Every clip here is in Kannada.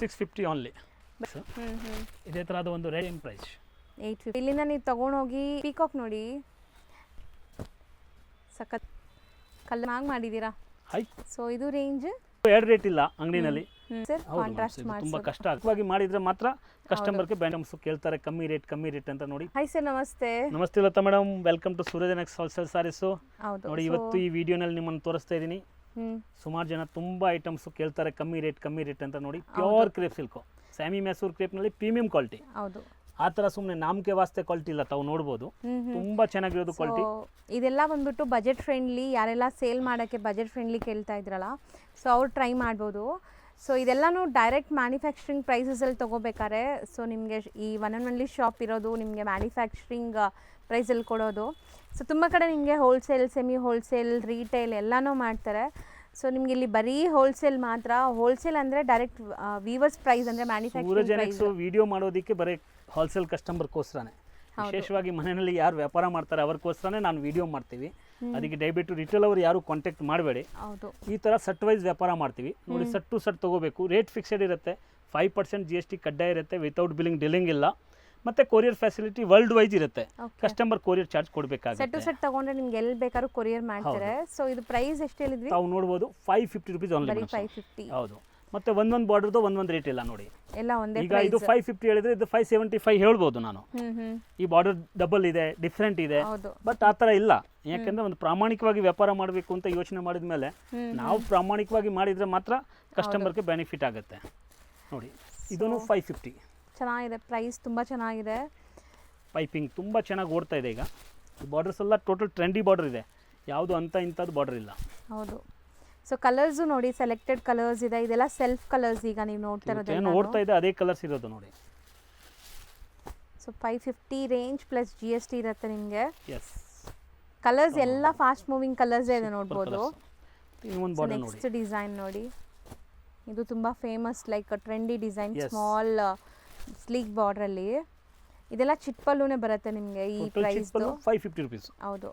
650 ಓನ್ಲಿ. ಇದೇ ಥರದ ಒಂದು ರೇಡಿಯಂ ಪ್ರೈಸ್ 850. ಇಲ್ಲಿಂದ ನೀವು ತೊಗೊಂಡೋಗಿ ಪೀಕಾಕ್ ನೋಡಿ, ಸಖತ್ ಕಲ್ಲರ್ ಮಾಡಿದ್ದೀರಾ. ಹೈ ಸೊ ಇದು ರೇಂಜ್ ಎರಡು ರೇಟ್ ಇಲ್ಲ ಅಂಗಡಿನಲ್ಲಿ. ಸರ್ ಕಾಂಟ್ರಾಸ್ಟ್ ಮಾಡಿ ತುಂಬ ಕಷ್ಟವಾಗಿ ಮಾಡಿದ್ರೆ ಮಾತ್ರ ಕಸ್ಟಮರ್ಗೆ ಬ್ಯಾಂಡಮ್ಸ್ ಕೇಳ್ತಾರೆ ಕಮ್ಮಿ ರೇಟ್ ಅಂತ ನೋಡಿ. ಹಾಯ್ ಸರ್, ನಮಸ್ತೆ. ನಮಸ್ತೆ Lata madam, welcome to Suraj next wholesale saris. ಹೌದು ನೋಡಿ, ಇವತ್ತು ಈ ವಿಡಿಯೋನಲ್ಲಿ ನಿಮ್ಮನ್ನು ತೋರಿಸ್ತಾ ಇದ್ದೀನಿ. ಸುಮಾರು ಜನ ತುಂಬ ಐಟಮ್ಸ್ ಕೇಳ್ತಾರೆ ಕಮ್ಮಿ ರೇಟ್ ಅಂತ ನೋಡಿ. ಪ್ಯೂರ್ ಕ್ರೇಪ್ ಸಿಲ್ಕು, ಸ್ಯಾಮಿ ಮ್ಯಾಸೂರ್ ಕ್ರೇಪ್ನಲ್ಲಿ ಪ್ರೀಮಿಯಂ ಕ್ವಾಲಿಟಿ. ಹೌದು, ಆ ಥರ ಸುಮ್ಮನೆ ನಾಮಕೆ ವಾಸ್ತೆ ಕ್ವಾಲಿಟಿ ಇಲ್ಲ, ತಾವು ನೋಡ್ಬೋದು. ತುಂಬ ಚೆನ್ನಾಗಿರೋದು ಕ್ವಾಲಿಟಿ. ಇದೆಲ್ಲ ಬಂದ್ಬಿಟ್ಟು ಬಜೆಟ್ ಫ್ರೆಂಡ್ಲಿ. ಯಾರೆಲ್ಲ ಸೇಲ್ ಮಾಡೋಕ್ಕೆ ಬಜೆಟ್ ಫ್ರೆಂಡ್ಲಿ ಕೇಳ್ತಾ ಇದ್ರಲ್ಲ, ಸೊ ಅವ್ರು ಟ್ರೈ ಮಾಡ್ಬೋದು. ಸೊ ಇದೆಲ್ಲನೂ ಡೈರೆಕ್ಟ್ ಮ್ಯಾನುಫ್ಯಾಕ್ಚರಿಂಗ್ ಪ್ರೈಸಸಲ್ಲಿ ತೊಗೋಬೇಕಾರೆ, ಸೊ ನಿಮಗೆ ಈ ಒನ್ ಆ್ಯಂಡ್ ಒನ್ಲಿ ಶಾಪ್ ಇರೋದು ನಿಮಗೆ ಮ್ಯಾನುಫ್ಯಾಕ್ಚರಿಂಗ್ ಪ್ರೈಸಲ್ಲಿ ಕೊಡೋದು. ಸೊ ತುಂಬ ಕಡೆ ನಿಮಗೆ ಹೋಲ್ಸೇಲ್, ಸೆಮಿ ಹೋಲ್ಸೇಲ್, ರೀಟೇಲ್ ಎಲ್ಲನೂ ಮಾಡ್ತಾರೆ. ಸೊ ನಿಮ್ಗೆ ಇಲ್ಲಿ ಬರೀ ಹೋಲ್ಸೇಲ್ ಮಾತ್ರ. ಹೋಲ್ಸೇಲ್ ಅಂದರೆ ಡೈರೆಕ್ಟ್ ವೀವರ್ಸ್ ಪ್ರೈಸ್ ಅಂದರೆ ಮ್ಯಾನುಫ್ಯಾಕ್ಚರಿಂಗ್ ಪ್ರೈಸ್. ವಿಡಿಯೋ ಮಾಡೋದಕ್ಕೆ ಬರೀ ಹೋಲ್ಸೇಲ್ ಕಸ್ಟಮರ್ಗೋಸ್ಕರನೇ, ವಿಶೇಷವಾಗಿ ಮನೆಯಲ್ಲಿ ಯಾರು ವ್ಯಾಪಾರ ಮಾಡ್ತಾರೆ ಅವ್ರಿಗೋಸ್ಕರನೇ ನಾನು ವಿಡಿಯೋ ಮಾಡ್ತೀವಿ. ಅದಕ್ಕೆ ದಯವಿಟ್ಟು ರಿಟೇಲ್ ಅವರು ಯಾರು ಕಾಂಟ್ಯಾಕ್ಟ್ ಮಾಡಬೇಡಿ. ಹೌದು, ಈ ಥರ ಸಟ್ ವೈಸ್ ವ್ಯಾಪಾರ ಮಾಡ್ತೀವಿ ನೋಡಿ. ಸಟ್ ಟು ಸಟ್ ತೊಗೋಬೇಕು. ರೇಟ್ ಫಿಕ್ಸೆಡ್ ಇರುತ್ತೆ. 5% GST ಕಡ್ಡಾಯ ಇರುತ್ತೆ. ವಿತೌಟ್ ಬಿಲ್ಲಿಂಗ್ ಡಿಲ್ಲಿಂಗ್ ಇಲ್ಲ. ಮತ್ತೆ ಕೊರಿಯರ್ ಫೆಸಿಲಿಟಿ ವರ್ಲ್ಡ್ ವೈಸ್ ಇರುತ್ತೆ. ಕಸ್ಟಮರ್ ಕೊರಿಯರ್ ಚಾರ್ಜ್ ಕೊಡಬೇಕಾಗುತ್ತೆ. ಸೆಟ್ ಟು ಸೆಟ್ ತಗೊಂಡ್ರೆ ನಿಮ್ಗೆ ಎಲ್ಲಿ ಬೇಕಾದ್ರೂ ಕೊರಿಯರ್ ಮಾಡ್ತಾರೆ. ಸೊ ಇದು ಪ್ರೈಸ್ ಎಷ್ಟು ಹೇಳಿದ್ವಿ? ತಾವು ನೋಡ್ಬೋದು 550 ರೂಪೀಸ್ ಓನ್ಲಿ. 550. ಹೌದು. ಮತ್ತೆ ಒಂದೊಂದು ಬಾರ್ಡರ್ದು ಒಂದೊಂದು ರೇಟ್ ಇಲ್ಲ ನೋಡಿ. ಎಲ್ಲ ಒಂದೇ. ಈಗ ಇದು 550 ಹೇಳಿದ್ರೆ ಇದು 575 ಹೇಳ್ಬೋದು ನಾನು. ಈ ಬಾರ್ಡರ್ ಡಬಲ್ ಇದೆ, ಡಿಫ್ರೆಂಟ್ ಇದೆ. ಬಟ್ ಆ ಥರ ಇಲ್ಲ. ಯಾಕಂದ್ರೆ ಒಂದು ಪ್ರಾಮಾಣಿಕವಾಗಿ ವ್ಯಾಪಾರ ಮಾಡಬೇಕು ಅಂತ ಯೋಚನೆ ಮಾಡಿದ ಮೇಲೆ ನಾವು ಪ್ರಾಮಾಣಿಕವಾಗಿ ಮಾಡಿದ್ರೆ ಮಾತ್ರ ಕಸ್ಟಮರ್ಗೆ ಬೆನಿಫಿಟ್ ಆಗುತ್ತೆ ನೋಡಿ. ಇದನ್ನು 550 ಚೆನ್ನಾಗಿದೆ. ಪ್ರೈಸ್ ತುಂಬ ಚೆನ್ನಾಗಿದೆ. ಪೈಪಿಂಗ್ ತುಂಬ ಚೆನ್ನಾಗಿ ಓಡ್ತಾ ಇದೆ. ಈಗ ಬಾರ್ಡರ್ಸ್ ಎಲ್ಲ ಟೋಟಲ್ ಟ್ರೆಂಡಿ ಬಾರ್ಡರ್ ಇದೆ. ಯಾವುದು ಅಂತ ಇಂಥದ್ದು ಬಾರ್ಡರ್ ಇಲ್ಲ. ಹೌದು. ಸೊ ಕಲರ್ಸು ನೋಡಿ, ಸೆಲೆಕ್ಟೆಡ್ ಕಲರ್ಸ್ ಇದೆ. ಇದೆಲ್ಲ ಸೆಲ್ಫ್ ಕಲರ್ಸ್. ಈಗ ನೀವು ನೋಡ್ತಾ ಇರೋದು ಏನು ಓಡ್ತಾ ಇದೆ ಅದೇ ಕಲರ್ಸ್ ಇರೋದು ನೋಡಿ. ಸೊ 550 ರೇಂಜ್ ಪ್ಲಸ್ GST ಇರುತ್ತೆ ನಿಮಗೆ. ಎಸ್, ಕಲರ್ಸ್ ಎಲ್ಲ ಫಾಸ್ಟ್ ಮೂವಿಂಗ್ ಕಲರ್ಸ್ ಇದೆ ನೋಡ್ಬೋದು. ಇನ್ನೊಂದು ಬಾರ್ಡರ್ ನೋಡಿ. ನೆಕ್ಸ್ಟ್ ಡಿಸೈನ್ ನೋಡಿ, ಇದು ತುಂಬ famous, like trendy design, small sleek ಬಾರ್ಡ್ರಲ್ಲಿ. ಇದೆಲ್ಲ ಚಿಟ್ಪಲ್ಲೂನೇ ಬರುತ್ತೆ ನಿಮಗೆ ಈ ಪ್ರೈಸ್ 550 ರೂಪೀಸ್. ಹೌದು.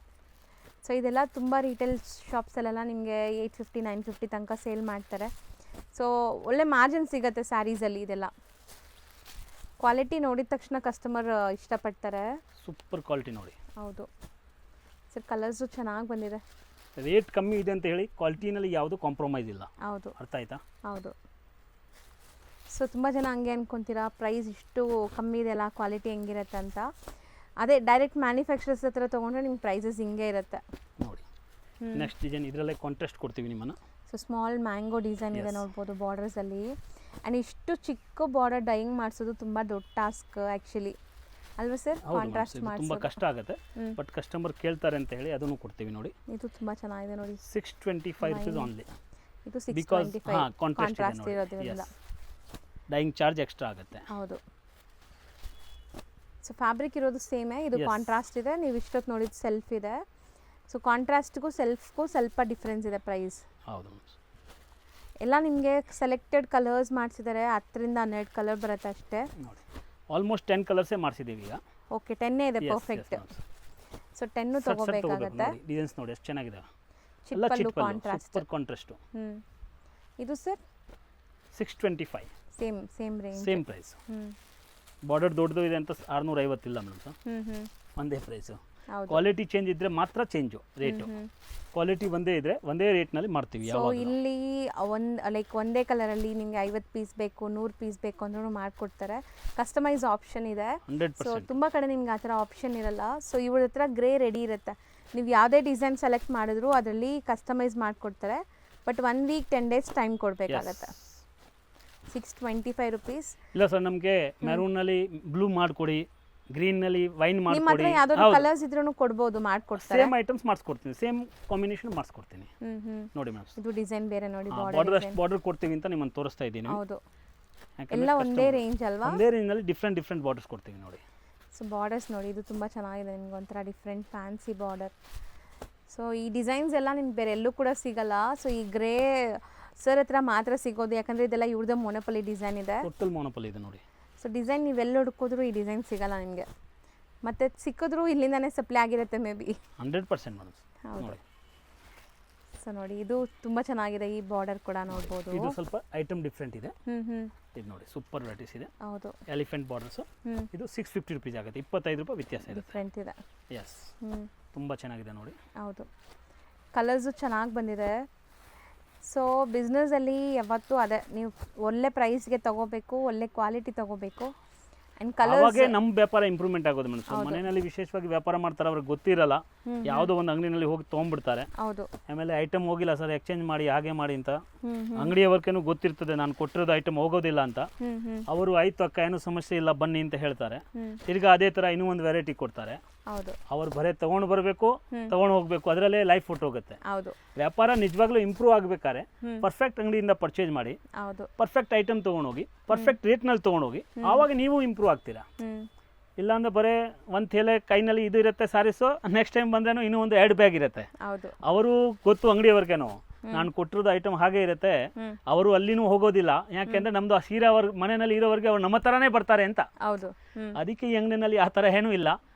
ಸೊ ಇದೆಲ್ಲ ತುಂಬ ರಿಟೇಲ್ ಶಾಪ್ಸಲ್ಲೆಲ್ಲ ನಿಮಗೆ 850 950 ತನಕ ಸೇಲ್ ಮಾಡ್ತಾರೆ. ಸೊ ಒಳ್ಳೆ ಮಾರ್ಜಿನ್ ಸಿಗುತ್ತೆ ಸ್ಯಾರೀಸಲ್ಲಿ. ಇದೆಲ್ಲ ಕ್ವಾಲಿಟಿ ನೋಡಿದ ತಕ್ಷಣ ಕಸ್ಟಮರ್ ಇಷ್ಟಪಡ್ತಾರೆ. ಸೂಪರ್ ಕ್ವಾಲಿಟಿ ನೋಡಿ. ಹೌದು ಸರ್, ಕಲರ್ಸು ಚೆನ್ನಾಗಿ ಬಂದಿದೆ. ರೇಟ್ ಕಮ್ಮಿ ಇದೆ ಅಂತ ಹೇಳಿ ಕ್ವಾಲಿಟಿನಲ್ಲಿ ಯಾವುದು ಕಾಂಪ್ರಮೈಸ್ ಇಲ್ಲ. ಹೌದು, ಅರ್ಥ ಆಯ್ತಾ? ಹೌದು. ಸೊ ತುಂಬ ಜನ ಹಂಗೆ ಅನ್ಕೊತೀರಾ, ಪ್ರೈಸ್ ಇಷ್ಟು ಕಮ್ಮಿ ಇದೆಯಲ್ಲ, ಕ್ವಾಲಿಟಿ ಹೆಂಗಿರುತ್ತೆ ಅಂತ. ಅದೇ ಡೈರೆಕ್ಟ್ ಮ್ಯಾನುಫ್ಯಾಕ್ಚರರ್ಸ್ ಹತ್ರ ತೊಗೊಂಡ್ರೆ ನಿಮ್ಗೆ ಪ್ರೈಸಸ್ ಹಿಂಗೆ ಇರುತ್ತೆ ನೋಡಿ. ನೆಕ್ಸ್ಟ್ ಡಿಸೈನ್ ಇದರಲ್ಲೇ ಕಾಂಟ್ರಾಸ್ಟ್ ಕೊಡ್ತೀವಿ ನಿಮ್ಮನ್ನು. ಸೊ ಸ್ಮಾಲ್ ಮ್ಯಾಂಗೋ ಡಿಸೈನ್ ಇದೆ ನೋಡ್ಬೋದು ಬಾರ್ಡರ್ಸಲ್ಲಿ. ಆ್ಯಂಡ್ ಇಷ್ಟು ಚಿಕ್ಕ ಬಾರ್ಡರ್ ಡೈಯಿಂಗ್ ಮಾಡಿಸೋದು ತುಂಬ ದೊಡ್ಡ ಟಾಸ್ಕ್ ಆ್ಯಕ್ಚುಲಿ, ಅಲ್ವಾ ಸರ್? ಕಾಂಟ್ರಾಸ್ಟ್ ಮಾಡಿ ತುಂಬ ಕಷ್ಟ ಆಗುತ್ತೆ. ಬಟ್ ಕಸ್ಟಮರ್ ಕೇಳ್ತಾರೆ ಅಂತ ಹೇಳಿ ಅದನ್ನು ಕೊಡ್ತೀವಿ ನೋಡಿ. ಇದು ತುಂಬ ಚೆನ್ನಾಗಿದೆ ನೋಡಿ. 625 ರೂಪೀಸ್ ಓನ್ಲಿ. ಇದು 625 ಕಾಂಟ್ರಾಸ್ಟ್ ಇರೋದ್ರಿಂದ ಡೈಯಿಂಗ್ ಚಾರ್ಜ್ ಎಕ್ಸ್ಟ್ರಾ ಆಗುತ್ತೆ. ಹೌದು. ಸೊ ಫ್ಯಾಬ್ರಿಕ್ ಇರೋದು ಸೇಮೇ. ಇದು ಕಾಂಟ್ರಾಸ್ಟ್ ಇದೆ. ನೀವು ಇಷ್ಟೊತ್ತು ನೋಡಿದ್ದು ಸೆಲ್ಫ್ ಇದೆ. ಸೊ ಕಾಂಟ್ರಾಸ್ಟ್ಗೂ ಸೆಲ್ಫ್ಗೂ ಸ್ವಲ್ಪ ಡಿಫ್ರೆನ್ಸ್ ಇದೆ ಪ್ರೈಸ್. ಹೌದು. ಎಲ್ಲ ನಿಮಗೆ ಸೆಲೆಕ್ಟೆಡ್ ಕಲರ್ಸ್ ಮಾಡಿಸಿದ್ದಾರೆ. 10 ರಿಂದ 12 ಕಲರ್ ಬರುತ್ತೆ ಅಷ್ಟೇ ನೋಡಿ. ಆಲ್ಮೋಸ್ಟ್ 10 ಕಲರ್ಸೇ ಮಾಡಿಸಿದ್ದೀವಿ ಈಗ. ಓಕೆ, 10 ಇದೆ ಪರ್ಫೆಕ್ಟ್. ಸೊ 10 ತಗೋಬೇಕಾಗುತ್ತೆ. ಡಿಸೈನ್ಸ್ ನೋಡಿ ಎಷ್ಟು ಚೆನ್ನಾಗಿದೆ. ಚಿಪ್ಪಲ್ಲು ಕಾಂಟ್ರಾಸ್ಟ್, ಸೂಪರ್ ಕಾಂಟ್ರಾಸ್ಟ್. ಇದು sir 625. Same range, same price. Border ದೊಡ್ಡದು ಇದೆ ಅಂತ 650 ಇಲ್ಲ ಮೇಡಮ್. ಒಂದೇ ಪ್ರೈಸು. ಕ್ವಾಲಿಟಿ ಚೇಂಜ್ ಇದ್ರೆ ಮಾತ್ರ ಚೇಂಜು ರೇಟು. ಕ್ವಾಲಿಟಿ ಒಂದೇ ಇದ್ರೆ ಒಂದೇ ರೇಟ್ನಲ್ಲಿ ಮಾಡ್ತೀವಿ. ಸೊ ಇಲ್ಲಿ ಒಂದೇ ಕಲರಲ್ಲಿ ನಿಮಗೆ 50 ಪೀಸ್ ಬೇಕು, 100 ಪೀಸ್ ಬೇಕು ಅಂದ್ರೂ ಮಾಡಿಕೊಡ್ತಾರೆ. ಕಸ್ಟಮೈಸ್ ಆಪ್ಷನ್ ಇದೆ. 100%. ಸೊ ತುಂಬ ಕಡೆ ನಿಮ್ಗೆ ಆ ಥರ ಆಪ್ಷನ್ ಇರಲ್ಲ. ಸೊ ಇವ್ರ ಹತ್ರ ಗ್ರೇ ರೆಡಿ ಇರುತ್ತೆ. ನೀವು ಯಾವುದೇ ಡಿಸೈನ್ ಸೆಲೆಕ್ಟ್ ಮಾಡಿದ್ರು ಅದರಲ್ಲಿ ಕಸ್ಟಮೈಸ್ ಮಾಡಿಕೊಡ್ತಾರೆ. ಬಟ್ 1 ವೀಕ್ 10 ಡೇಸ್ ಟೈಮ್ ಕೊಡಬೇಕಾಗತ್ತೆ. 625 ರೂಪೀಸ್. ಇಲ್ಲ ಸರ್, ನಮಗೆ ಮೆರೂನಲ್ಲಿ ಬ್ಲೂ ಮಾಡಿಕೊಡಿ, ಗ್ರೀನ್ನಲ್ಲಿ ವೈನ್ ಮಾಡಿಕೊಡಿ, ಯಾವ್ದಾದ್ರು ಕಲರ್ಸ್ ಇದ್ರೂ ಕೊಡ್ಬೋದು, ಮಾಡ್ಕೊಡ್ತಾರೆ. ಸೇಮ್ ಐಟಮ್ಸ್ ಮಾಡಿಸ್ಕೊಡ್ತೀನಿ, ಸೇಮ್ ಕಾಂಬಿನೇಷನ್ ಮಾಡಿಸ್ಕೊಡ್ತೀನಿ ನೋಡಿ ಮೇಡಮ್. ಇದು ಡಿಸೈನ್ ಬೇರೆ ನೋಡಿ. ಬಾರ್ಡರ್ ಕೊಡ್ತೀವಿ ಅಂತ ನಿಮ್ಮನ್ನು ತೋರಿಸ್ತಾ ಇದ್ದೀನಿ. ಹೌದು, ಎಲ್ಲ ಒಂದೇ ರೇಂಜ್ ಅಲ್ವಾ? ಒಂದೇ ರೇಂಜ್ನಲ್ಲಿ ಡಿಫ್ರೆಂಟ್ ಬಾರ್ಡರ್ಸ್ ಕೊಡ್ತೀವಿ ನೋಡಿ. ಸೊ ಬಾರ್ಡರ್ಸ್ ನೋಡಿ, ಇದು ತುಂಬ ಚೆನ್ನಾಗಿದೆ. ನಿಮ್ಗೆ ಒಂಥರ ಡಿಫ್ರೆಂಟ್ ಫ್ಯಾನ್ಸಿ ಬಾರ್ಡರ್. ಸೊ ಈ ಡಿಸೈನ್ಸ್ ಎಲ್ಲ ನಿಮ್ಗೆ ಬೇರೆ ಎಲ್ಲೂ ಕೂಡ ಸಿಗಲ್ಲ. ಸೊ ಈ ಗ್ರೇ ಸರ್ ಹತ್ರ ಮಾತ್ರ ಸಿಗೋದು, ಯಾಕಂದರೆ ಇದೆಲ್ಲ ಇವ್ರದ್ದು ಮೊನೊಪಲಿ ಡಿಸೈನ್ ಇದೆ. ಟೋಟಲ್ ಮೊನೊಪಲಿ ಇದೆ ನೋಡಿ. ಸೊ ಡಿಸೈನ್ ನೀವೆಲ್ಲ ಹುಡುಕಿದ್ರು ಈ ಡಿಸೈನ್ ಸಿಗಲ್ಲ ನಿಮಗೆ. ಮತ್ತು ಸಿಕ್ಕಿದ್ರು ಇಲ್ಲಿಂದಾನೇ ಸಪ್ಲೈ ಆಗಿರುತ್ತೆ ಮೇ ಬಿ. 100% ಮೇಡಮ್. ಹೌದು. ಸೊ ನೋಡಿ ಇದು ತುಂಬ ಚೆನ್ನಾಗಿದೆ, ಈ ಬಾರ್ಡರ್ ಕೂಡ ನೋಡ್ಬೋದು. ಇದು ಸ್ವಲ್ಪ ಐಟಮ್ ಡಿಫ್ರೆಂಟ್ ಇದೆ. ಹ್ಞೂ ಇದು ನೋಡಿ ಸೂಪರ್ ವೆರೈಟೀಸ್ ಇದೆ. ಹೌದು, ಎಲಿಫೆಂಟ್ ಬಾರ್ಡರ್ಸು. ಇದು 650 ರುಪೀಸ್ ಆಗುತ್ತೆ, 25 ರೂಪಾಯಿ ವ್ಯತ್ಯಾಸ ಇದೆ. ಡಿಫ್ರೆಂಟ್ ಇದೆ. ಎಸ್, ತುಂಬ ಚೆನ್ನಾಗಿದೆ ನೋಡಿ. ಹೌದು, ಕಲರ್ಸು ಚೆನ್ನಾಗಿ ಬಂದಿದೆ. ಸೊ ಬಿಸ್ನೆಸ್ಸಲ್ಲಿ ಯಾವತ್ತೂ ಅದೇ, ನೀವು ಒಳ್ಳೆ ಪ್ರೈಸ್ಗೆ ತೊಗೋಬೇಕು, ಒಳ್ಳೆ ಕ್ವಾಲಿಟಿ ತೊಗೋಬೇಕು. ಆ್ಯಂಡ್ ಅವಾಗೇ ನಮ್ಮ ವ್ಯಾಪಾರ ಇಂಪ್ರೂವ್ಮೆಂಟ್ ಆಗೋದು ಮೇಡಮ್. ಸೊ ಮನೆಯಲ್ಲಿ ವಿಶೇಷವಾಗಿ ವ್ಯಾಪಾರ ಮಾಡ್ತಾರೆ, ಅವ್ರಿಗೆ ಗೊತ್ತಿರಲ್ಲ, ಯಾವುದೋ ಒಂದು ಅಂಗಡಿನಲ್ಲಿ ಹೋಗಿ ತೊಗೊಂಡ್ಬಿಡ್ತಾರೆ. ಹೌದು, ಆಮೇಲೆ ಐಟಮ್ ಹೋಗಿಲ್ಲ ಸರ್, ಎಕ್ಸ್ಚೇಂಜ್ ಮಾಡಿ ಹಾಗೆ ಮಾಡಿ ಅಂತ ಅಂಗಡಿಯವರ್ಗೇನು ಗೊತ್ತಿರ್ತದೆ ನಾನು ಕೊಟ್ಟಿರೋದು ಐಟಮ್ ಹೋಗೋದಿಲ್ಲ ಅಂತ. ಅವರು ಆಯ್ತು ಅಕ್ಕ ಏನೂ ಸಮಸ್ಯೆ ಇಲ್ಲ ಬನ್ನಿ ಅಂತ ಹೇಳ್ತಾರೆ. ತಿರ್ಗಾ ಅದೇ ಥರ ಇನ್ನೂ ಒಂದು ವೆರೈಟಿ ಕೊಡ್ತಾರೆ. ಹೌದು, ಅವ್ರು ಬರೀ ತೊಗೊಂಡು ಬರಬೇಕು, ತೊಗೊಂಡು ಹೋಗ್ಬೇಕು, ಅದರಲ್ಲೇ ಲೈಫ್ ಹೊಟ್ಟೋಗುತ್ತೆ. ಹೌದು, ವ್ಯಾಪಾರ ನಿಜವಾಗ್ಲೂ ಇಂಪ್ರೂವ್ ಆಗಬೇಕಾದ್ರೆ ಪರ್ಫೆಕ್ಟ್ ಅಂಗಡಿಯಿಂದ ಪರ್ಚೇಸ್ ಮಾಡಿ, ಹೌದು, ಪರ್ಫೆಕ್ಟ್ ಐಟಮ್ ತೊಗೊಂಡೋಗಿ, ಪರ್ಫೆಕ್ಟ್ ರೇಟ್ನಲ್ಲಿ ತೊಗೊಂಡೋಗಿ, ಆವಾಗ ನೀವು ಇಂಪ್ರೂವ್ ಆಗ್ತೀರಾ. ಇಲ್ಲಾಂದ್ರೆ ಬರೀ ಒಂದು ಥೇಲೆ ಕೈನಲ್ಲಿ ಇದು ಇರುತ್ತೆ ಸಾರೀಸು, ನೆಕ್ಸ್ಟ್ ಟೈಮ್ ಬಂದ್ರೇನು ಇನ್ನೂ ಒಂದು 2 ಬ್ಯಾಗ್ ಇರುತ್ತೆ. ಹೌದು, ಅವರು ಗೊತ್ತು ಅಂಗಡಿಯವ್ರಿಗೇನು ನಾನು ಕೊಟ್ಟಿರೋದು ಐಟಮ್ ಹಾಗೆ ಇರುತ್ತೆ, ಅವರು ಅಲ್ಲಿನೂ ಹೋಗೋದಿಲ್ಲ. ಯಾಕೆಂದ್ರೆ ನಮ್ದು ಆ ಸೀರೆ ಅವ್ರ ಮನೆಯಲ್ಲಿ ಇರೋವರೆಗೆ ಅವ್ರು ನಮ್ಮ ಥರನೇ ಬರ್ತಾರೆ ಅಂತ. ಹೌದು, ಅದಕ್ಕೆ ಈ ಅಂಗಡಿನಲ್ಲಿ ಆ ಥರ ಏನೂ ಇಲ್ಲ.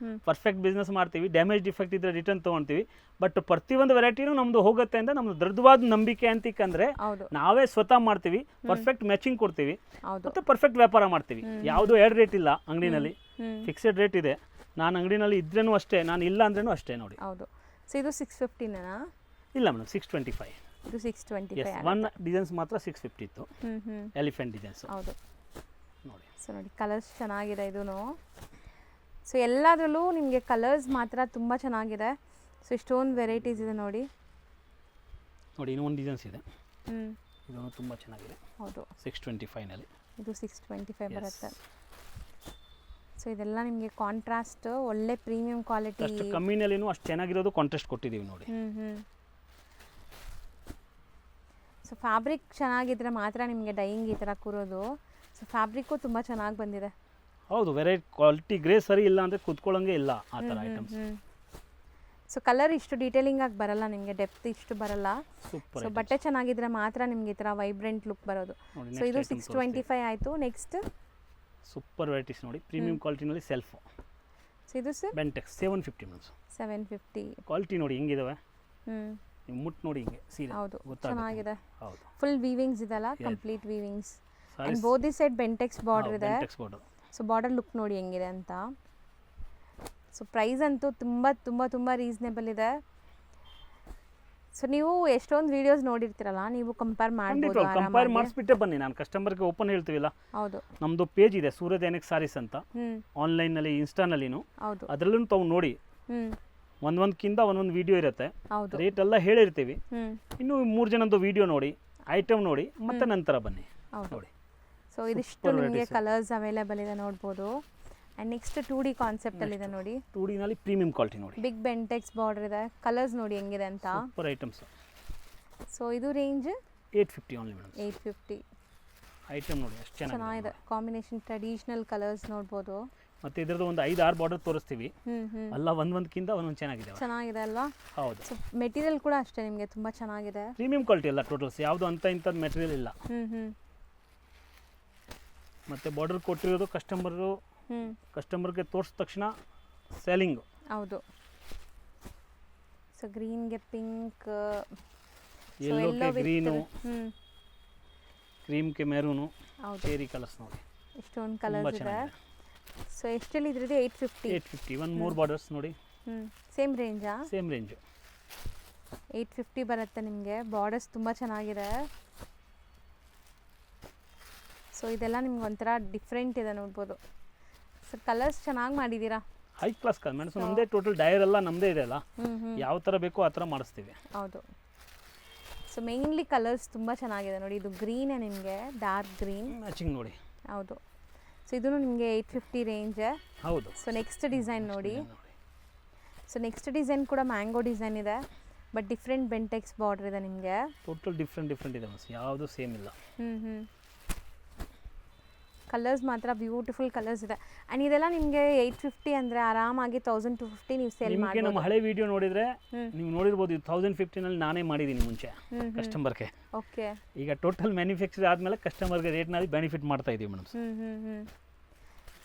ಪರ್ಫೆಕ್ಟ್ ಬಿಸ್ನೆಸ್ ಮಾಡ್ತೀವಿ, ಡ್ಯಾಮೇಜ್ ಡಿಫೆಕ್ಟ್ ಇದ್ರೆ ರಿಟರ್ನ್ ತೊಗೊಳ್ತೀವಿ. ಬಟ್ ಪ್ರತಿಯೊಂದು ವೆರೈಟಿನೂ ನಮ್ದು ಹೋಗುತ್ತೆ ಅಂತ ನಮ್ದು ದೃಢವಾದ ನಂಬಿಕೆ ಅಂತಿಕಂದ್ರೆ ನಾವೇ ಸ್ವತಃ ಮಾಡ್ತೀವಿ, ಪರ್ಫೆಕ್ಟ್ ಮ್ಯಾಚಿಂಗ್ ಕೊಡ್ತೀವಿ, ಮತ್ತೆ ಪರ್ಫೆಕ್ಟ್ ವ್ಯಾಪಾರ ಮಾಡ್ತೀವಿ. ಯಾವುದು 2 ರೇಟ್ ಇಲ್ಲ ಅಂಗಡಿನಲ್ಲಿ, ಫಿಕ್ಸೆಡ್ ರೇಟ್ ಇದೆ. ನಾನು ಅಂಗಡಿನಲ್ಲಿ ಇದ್ರೇನು ಅಷ್ಟೇ, ನಾನು ಇಲ್ಲ ಅಂದ್ರೇನು ಅಷ್ಟೇ ನೋಡಿ. ಹೌದು. ಸೊ ಇದು 650ನಾ? ಇಲ್ಲ ಮೇಡಮ್, 625. ಇದು 625. ಒನ್ ಡಿಸೈನ್ಸ್ ಮಾತ್ರ 650 ಇತ್ತು, ಎಲಿಫೆಂಟ್ ಡಿಸೈನ್ಸ್. ಹೌದು ನೋಡಿ. ಸೊ ನೋಡಿ ಕಲರ್ಸ್ ಚೆನ್ನಾಗಿದೆ ಇದೂ. ಸೊ ಎಲ್ಲದರಲ್ಲೂ ನಿಮಗೆ ಕಲರ್ಸ್ ಮಾತ್ರ ತುಂಬ ಚೆನ್ನಾಗಿದೆ. ಸೊ ಇಷ್ಟೊಂದು ವೆರೈಟೀಸ್ ಇದೆ ನೋಡಿ. ನೋಡಿ ಇನ್ನೂ ಒಂದು ಡಿಸೈನ್ಸ್ ಇದೆ, ಇದೂ ತುಂಬ ಚೆನ್ನಾಗಿದೆ. ಹೌದು, 625ನಲ್ಲಿ. ಇದು 625 ಬರುತ್ತೆ. ಸೊ ಇದೆಲ್ಲ ನಿಮಗೆ ಕಾಂಟ್ರಾಸ್ಟ್, ಒಳ್ಳೆ ಪ್ರೀಮಿಯಂ ಕ್ವಾಲಿಟಿ. ಅಷ್ಟು ಕಮ್ಮಿನಲ್ಲಿನೂ ಅಷ್ಟು ಚೆನ್ನಾಗಿರೋದು ಕಾಂಟ್ರಾಸ್ಟ್ ಕೊಟ್ಟಿದ್ದೀವಿ ನೋಡಿ. ಸೊ ಫ್ಯಾಬ್ರಿಕ್ ಚೆನ್ನಾಗಿದ್ರೆ ಮಾತ್ರ ನಿಮಗೆ ಡೈಯಿಂಗ್ ಈ ಥರ ಕೂರೋದು. ಸೊ ಫ್ಯಾಬ್ರಿಕ್ಕು ತುಂಬ ಚೆನ್ನಾಗಿ ಬಂದಿದೆ. ಹೌದು, ವೆರೈಟಿ ಕ್ವಾಲಿಟಿ ಗ್ರೇ ಸರಿ ಇಲ್ಲ ಅಂದರೆ ಕೂತ್ಕೊಳ್ಳೋಂಗೆ ಇಲ್ಲ ಆ ಥರ ಐಟಮ್ಸ್. ಸೊ ಕಲರ್ ಇಷ್ಟು ಡೀಟೇಲಿಂಗ್ ಆಗಿ ಬರಲ್ಲ ನಿಮಗೆ, ಡೆಪ್ತ್ ಇಷ್ಟು ಬರಲ್ಲ. ಸೂಪರ್. ಸೊ ಬಟ್ಟೆ ಚೆನ್ನಾಗಿದ್ರೆ ಮಾತ್ರ ನಿಮಗೆ ಈ ಥರ ವೈಬ್ರೆಂಟ್ ಲುಕ್ ಬರೋದು. ಸೊ ಇದು 625 ಆಯಿತು. ನೆಕ್ಸ್ಟ್ ಸೂಪರ್ ವೆರೈಟೀಸ್ ನೋಡಿ, ಪ್ರೀಮಿಯಂ ಕ್ವಾಲಿಟಿನಲ್ಲಿ ಸೆಲ್ಫ್. ಸೊ ಇದು ಸರ್ ಬೆಂಟೆಕ್ಸ್ 750 ಮಿನಿಟ್ಸ್. 750. ಕ್ವಾಲಿಟಿ ನೋಡಿ ಹೆಂಗಿದಾವೆ, ನೀವು ಮುಟ್ಟು ನೋಡಿ ಹಿಂಗೆ ಸೀರೆ. ಹೌದು, ಚೆನ್ನಾಗಿದೆ. ಹೌದು, ಫುಲ್ ವೀವಿಂಗ್ಸ್ ಇದೆಲ್ಲ, complete weavings. And both the side Bentex border ಇದೆ. ಸೊ ಬಾರ್ಡರ್ ಲುಕ್ ನೋಡಿ ಹೆಂಗಿದೆ ಅಂತ. ಸೊ ಪ್ರೈಸ್ ಅಂತೂ ತುಂಬ ತುಂಬ ತುಂಬ ರೀಸನೇಬಲ್ ಇದೆ. ಸೊ ನೀವು ಎಷ್ಟೊಂದು ವಿಡಿಯೋಸ್ ನೋಡಿರ್ತೀರಲ್ಲ, ನೀವು ಕಂಪೇರ್ ಮಾಡ್ಬೋದು. ಕಂಪೇರ್ ಮಾಡಿಸ್ಬಿಟ್ಟೆ ಬನ್ನಿ, ನಾನು ಕಸ್ಟಮರ್ಗೆ ಓಪನ್ ಹೇಳ್ತೀವಿಲ್ಲ. ಹೌದು, ನಮ್ಮದು ಪೇಜ್ ಇದೆ ಸೂರ್ಯದೈನಿಕ್ ಸಾರೀಸ್ ಅಂತ, ಆನ್ಲೈನಲ್ಲಿ ಇನ್ಸ್ಟಾನಲ್ಲಿನೂ. ಹೌದು, ಅದರಲ್ಲೂ ತಾವು ನೋಡಿ, ಒಂದೊಂದಕ್ಕಿಂತ ಒಂದೊಂದು ವಿಡಿಯೋ ಇರುತ್ತೆ, ಹೌದು, ರೇಟ್ ಎಲ್ಲ ಹೇಳಿರ್ತೀವಿ. ಇನ್ನು 3 ಜನದ್ದು ವಿಡಿಯೋ ನೋಡಿ, ಐಟಮ್ ನೋಡಿ, ಮತ್ತೆ ನಂತರ ಬನ್ನಿ ನೋಡಿ. ಸೊ ಇದಿಷ್ಟು ನಿಮಗೆ ಕಲರ್ಸ್ ಅವೈಲೇಬಲ್ ಇದೆ ನೋಡ್ಬೋದು. ಆ್ಯಂಡ್ ನೆಕ್ಸ್ಟ್ 2D ಕಾನ್ಸೆಪ್ಟಲ್ಲಿದೆ ನೋಡಿ. 2Dನಲ್ಲಿ ಪ್ರೀಮಿಯಂ ಕ್ವಾಲಿಟಿ ನೋಡಿ, ಬಿಗ್ ಬೆಂಟೆಕ್ಸ್ ಬಾರ್ಡರ್ ಇದೆ. ಕಲರ್ಸ್ ನೋಡಿ ಹೆಂಗಿದೆ ಅಂತ. Super items. ಸೊ ಇದು ರೇಂಜ್ 850 ಓನ್ಲಿ ಮೇಡಮ್. 850. ಐಟಮ್ ನೋಡಿ ಎಷ್ಟು ಚೆನ್ನಾಗಿದೆ. ಕಾಂಬಿನೇಷನ್ ಟ್ರೆಡಿಷನಲ್ ಕಲರ್ಸ್ ನೋಡ್ಬೋದು. ಮತ್ತೆ ಇದರದ್ದು ಒಂದು 5-6 ಬಾರ್ಡರ್ ತೋರಿಸ್ತೀವಿ, ಅಲ್ಲ ಒಂದೊಂದಕ್ಕಿಂತ ಒಂದೊಂದು ಚೆನ್ನಾಗಿದೆ ಅಲ್ವಾ? ಹೌದು. ಸೊ ಮೆಟೀರಿಯಲ್ ಕೂಡ ಅಷ್ಟೇ ನಿಮಗೆ ತುಂಬ ಚೆನ್ನಾಗಿದೆ. ಪ್ರೀಮಿಯಂ ಕ್ವಾಲಿಟಿ ಎಲ್ಲ ಟೋಟಲ್ಸ್, ಯಾವುದು ಅಂತ ಇಂಥದ್ದು ಮೆಟೀರಿಯಲ್ ಇಲ್ಲ. ಮತ್ತೆ ಬಾರ್ಡರ್ ಕೊಟ್ಟಿರೋದು ಕಸ್ಟಮರ್ಗೆ ತೋರಿಸಿದ ತಕ್ಷಣ ಸೆಲ್ಲಿಂಗ್. ಹೌದು. ಸೊ ಗ್ರೀನ್ಗೆ ಪಿಂಕ್, ಯೆಲ್ಲೋಗೆ ಗ್ರೀನು, ಕ್ರೀಮ್ಗೆ ಮೆರೂನು, ಚೇರಿ ಕಲರ್ಸ್ ನೋಡಿ, ಇಷ್ಟೊಂದು ಕಲರ್ಸ್ ಇದೆ. ಸೊ ಎಷ್ಟಲ್ಲಿ ಇದ್ರದ್ದು? 850. ಒಂದು 3 ಬಾರ್ಡರ್ಸ್ ನೋಡಿ. ಸೇಮ್ ರೇಂಜಾ? Same range. 850 ಬರುತ್ತೆ ನಿಮಗೆ. ಬಾರ್ಡರ್ಸ್ ತುಂಬ ಚೆನ್ನಾಗಿದೆ. ಸೊ ಇದೆಲ್ಲ ನಿಮ್ಗೆ ಒಂಥರ ಡಿಫ್ರೆಂಟ್ ಇದೆ ನೋಡ್ಬೋದು. ಸೊ ಕಲರ್ಸ್ ಚೆನ್ನಾಗಿ ಮಾಡಿದ್ದೀರಾ. ಹೈ ಕ್ಲಾಸ್ ಕಲರ್ ಮೆಣಸು ನಮ್ಮದೇ, ಟೋಟಲ್ ಡಯರ್ ಎಲ್ಲ ನಮ್ಮದೇ ಇದೆ ಅಲ್ಲ, ಯಾವ ಥರ ಬೇಕೋ ಆ ಥರ ಮಾಡಿಸ್ತೀವಿ. ಹೌದು. ಸೊ ಮೇನ್ಲಿ ಕಲರ್ಸ್ ತುಂಬ ಚೆನ್ನಾಗಿದೆ ನೋಡಿ. ಇದು ಗ್ರೀನೇ ನಿಮಗೆ, ಡಾರ್ಕ್ ಗ್ರೀನ್ ಮ್ಯಾಚಿಂಗ್ ನೋಡಿ. ಹೌದು. ಸೊ ಇದೂ ನಿಮಗೆ 850 ರೇಂಜ್. ಹೌದು. ಸೊ ನೆಕ್ಸ್ಟ್ ಡಿಸೈನ್ ನೋಡಿ. ಸೊ ನೆಕ್ಸ್ಟ್ ಡಿಸೈನ್ ಕೂಡ ಮ್ಯಾಂಗೋ ಡಿಸೈನ್ ಇದೆ, ಬಟ್ ಡಿಫ್ರೆಂಟ್ ಬೆಂಟೆಕ್ಸ್ ಬಾರ್ಡರ್ ಇದೆ ನಿಮಗೆ. ಟೋಟಲ್ ಡಿಫ್ರೆಂಟ್ ಇದೆ ಮಿಸ್, ಯಾವುದು ಸೇಮ್ ಇಲ್ಲ. ಕಲರ್ಸ್ ಮಾತ್ರ ಬ್ಯೂಟಿಫುಲ್ ಕಲರ್ಸ್ ಇದೆ. ಆ್ಯಂಡ್ ಇದೆಲ್ಲ ನಿಮಗೆ 850 ಅಂದರೆ ಆರಾಮಾಗಿ 1250 ನೀವು ಸೇಲ್ ಮಾಡಿ. ನಮ್ಮ ಹಳೆ ವಿಡಿಯೋ ನೋಡಿದರೆ ನೀವು ನೋಡಿರ್ಬೋದು, 1050ನಲ್ಲಿ ನಾನೇ ಮಾಡಿದ್ದೀನಿ ಮುಂಚೆ ಕಸ್ಟಮರ್ಗೆ. ಓಕೆ. ಈಗ ಟೋಟಲ್ ಮ್ಯಾನುಫ್ಯಾಕ್ಚರ್ ಆದಮೇಲೆ ಕಸ್ಟಮರ್ಗೆ ರೇಟ್ನಲ್ಲಿ ಬೆನಿಫಿಟ್ ಮಾಡ್ತಾ ಇದ್ದೀವಿ madam.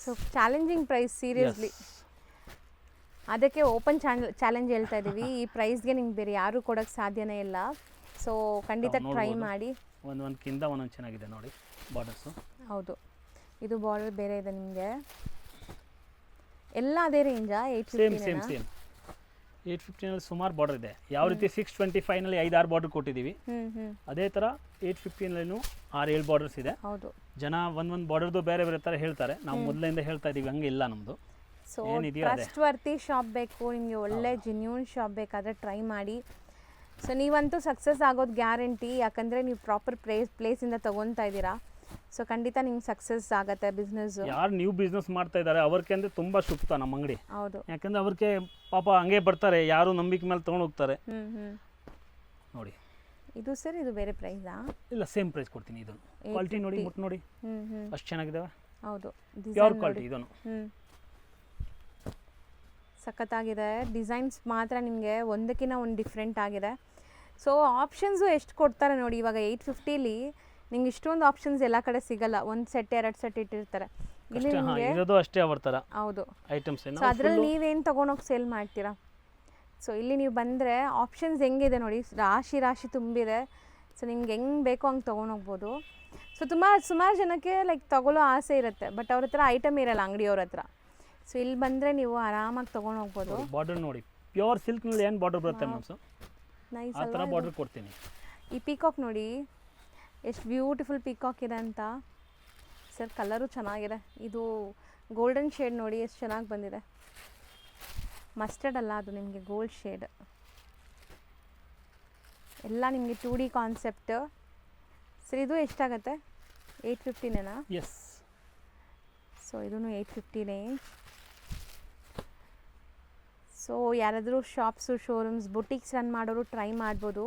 So challenging price seriously. ಅದಕ್ಕೆ ಓಪನ್ ಚಾಲೆಂಜ್ ಹೇಳ್ತಾ ಇದ್ದೀವಿ. ಈ ಪ್ರೈಸ್ಗೆ ನಿಮ್ಗೆ ಬೇರೆ ಯಾರೂ ಕೊಡೋಕ್ಕೆ ಸಾಧ್ಯನೇ ಇಲ್ಲ. ಸೊ ಖಂಡಿತ ಟ್ರೈ ಮಾಡಿ. ಒಂದೊಂದಕ್ಕಿಂತ ಒಂದೊಂದು ಚೆನ್ನಾಗಿದೆ ನೋಡಿ ಬಾರ್ಡರ್ಸು. ಹೌದು, ಇದು ಬಾರ್ಡರ್ ಬೇರೆ ಇದೆ ನಿಮಗೆ. ಎಲ್ಲ ಅದೇ ರೇಂಜಾ? ಸೇಮ್ 850 ಸುಮಾರು ಬಾರ್ಡರ್ ಇದೆ. ಯಾವ ರೀತಿ 625 5-6 ಬಾರ್ಡರ್ ಕೊಟ್ಟಿದ್ದೀವಿ, ಅದೇ ಥರ 850 6-7 ಬಾರ್ಡರ್ಸ್ ಇದೆ. ಹೌದು, ಜನ ಒಂದೊಂದು ಬಾರ್ಡರ್ದು ಬೇರೆ ಬೇರೆ ಥರ ಹೇಳ್ತಾರೆ. ನಾವು ಮೊದಲಿಂದ ಹೇಳ್ತಾ ಇದ್ದೀವಿ, ಹಂಗೆ ಇಲ್ಲ ನಮ್ಮದು. ಸೊ ಟ್ರಸ್ಟ್ ವರ್ತಿ ಶಾಪ್ ಬೇಕು ನಿಮಗೆ, ಒಳ್ಳೆ ಜೆನ್ಯೂನ್ ಶಾಪ್ ಬೇಕಾದರೆ ಟ್ರೈ ಮಾಡಿ. ಸೊ ನೀವಂತೂ ಸಕ್ಸಸ್ ಆಗೋದು ಗ್ಯಾರಂಟಿ, ಯಾಕಂದರೆ ನೀವು ಪ್ರಾಪರ್ ಪ್ಲೇಸಿಂದ ತೊಗೊತಾ ಇದ್ದೀರಾ. ಸೊ ಖಂಡಿತ ನಿಮ್ಗೆ ಸಕ್ಸಸ್ ಆಗುತ್ತೆ ಬಿಸ್ನೆಸ್. ಯಾರು ನ್ಯೂ ಬಿಸ್ನೆಸ್ ಮಾಡ್ತಾ ಇದ್ದಾರೆ ಅವ್ರಿಗೆ ಅಂದರೆ ತುಂಬ ಸೂಕ್ತ ನಮ್ಮ ಅಂಗಡಿ. ಹೌದು, ಯಾಕಂದರೆ ಅವ್ರಿಗೆ ಪಾಪ ಹಂಗೆ ಬರ್ತಾರೆ, ಯಾರು ನಂಬಿಕೆ ಮೇಲೆ ತೊಗೊಂಡು ಹೋಗ್ತಾರೆ. ನೋಡಿ ಇದು ಸರ್, ಇದು ಬೇರೆ ಪ್ರೈಸಾ? ಇಲ್ಲ, ಸೇಮ್ ಪ್ರೈಸ್ ಕೊಡ್ತೀನಿ. ಇದು ಕ್ವಾಲಿಟಿ ನೋಡಿ, ಮುಟ್ಟು ನೋಡಿ, ಅಷ್ಟು ಚೆನ್ನಾಗಿದ್ದಾವೆ. ಹೌದು, ಪ್ಯೂರ್ ಕ್ವಾಲಿಟಿ ಇದನ್ನು. ಸಖತ್ತಾಗಿದೆ. ಡಿಸೈನ್ಸ್ ಮಾತ್ರ ನಿಮಗೆ ಒಂದಕ್ಕಿಂತ ಒಂದು ಡಿಫ್ರೆಂಟ್ ಆಗಿದೆ. ಸೊ ಆಪ್ಷನ್ಸು ಎಷ್ಟು ಕೊಡ್ತಾರೆ ನೋಡಿ. ಇವಾಗ 850ಲಿ ನಿಂಗೆ ಇಷ್ಟೊಂದು ಆಪ್ಷನ್ಸ್ ಎಲ್ಲ ಕಡೆ ಸಿಗಲ್ಲ. ಒಂದು ಸೆಟ್ 2 ಸೆಟ್ ಇಟ್ಟಿರ್ತಾರೆ. ಇಲ್ಲಿ ನಿಮಗೆ ಇರೋದು ಅಷ್ಟೇ ಅವ್ರ ಥರ. ಹೌದು, ಐಟಮ್ಸ್. ಸೊ ಅದರಲ್ಲಿ ನೀವೇನು ತೊಗೊಂಡೋಗಿ ಸೇಲ್ ಮಾಡ್ತೀರಾ? ಸೊ ಇಲ್ಲಿ ನೀವು ಬಂದರೆ ಆಪ್ಷನ್ಸ್ ಹೆಂಗಿದೆ ನೋಡಿ, ರಾಶಿ ರಾಶಿ ತುಂಬಿದೆ. ಸೊ ನಿಮ್ಗೆ ಹೆಂಗೆ ಬೇಕೋ ಹಂಗೆ ತೊಗೊಂಡೋಗ್ಬೋದು. ಸೊ ಸುಮಾರು ಜನಕ್ಕೆ ಲೈಕ್ ತೊಗೊಳ್ಳೋ ಆಸೆ ಇರುತ್ತೆ, ಬಟ್ ಅವ್ರ ಹತ್ರ ಐಟಮ್ ಇರಲ್ಲ ಅಂಗಡಿಯವ್ರ ಹತ್ರ. ಸೊ ಇಲ್ಲಿ ಬಂದರೆ ನೀವು ಆರಾಮಾಗಿ ತೊಗೊಂಡು ಹೋಗ್ಬೋದು. ಬಾರ್ಡರ್ ನೋಡಿ, ಪ್ಯೂರ್ ಸಿಲ್ಕ್ನಲ್ಲಿ ಏನು ಬಾರ್ಡರ್ ಬರುತ್ತೆ ಮ್ಯಾಮ್, ನೈಸ್ ಆ ಥರ ಬಾರ್ಡರ್ ಕೊಡ್ತೀನಿ. ಈ ಪೀಕಾಕ್ ನೋಡಿ ಎಷ್ಟು ಬ್ಯೂಟಿಫುಲ್ ಪೀಕಾಕ್ ಇದೆ ಅಂತ. ಸರ್ ಕಲರು ಚೆನ್ನಾಗಿದೆ. ಇದು ಗೋಲ್ಡನ್ ಶೇಡ್ ನೋಡಿ ಎಷ್ಟು ಚೆನ್ನಾಗಿ ಬಂದಿದೆ. ಮಸ್ಟರ್ಡ್ ಅಲ್ಲ, ಅದು ನಿಮಗೆ ಗೋಲ್ಡ್ ಶೇಡ್. ಎಲ್ಲ ನಿಮಗೆ 2D ಕಾನ್ಸೆಪ್ಟ್. ಸರ್ ಇದು ಎಷ್ಟಾಗುತ್ತೆ? 850ನೇನಾ? ಎಸ್. ಸೊ ಇದೂ 850 ರೇಂಜ್. ಸೊ ಯಾರಾದರೂ ಶಾಪ್ಸು, ಶೋರೂಮ್ಸ್, ಬುಟಿಕ್ಸ್ ರನ್ ಮಾಡೋರು ಟ್ರೈ ಮಾಡ್ಬೋದು.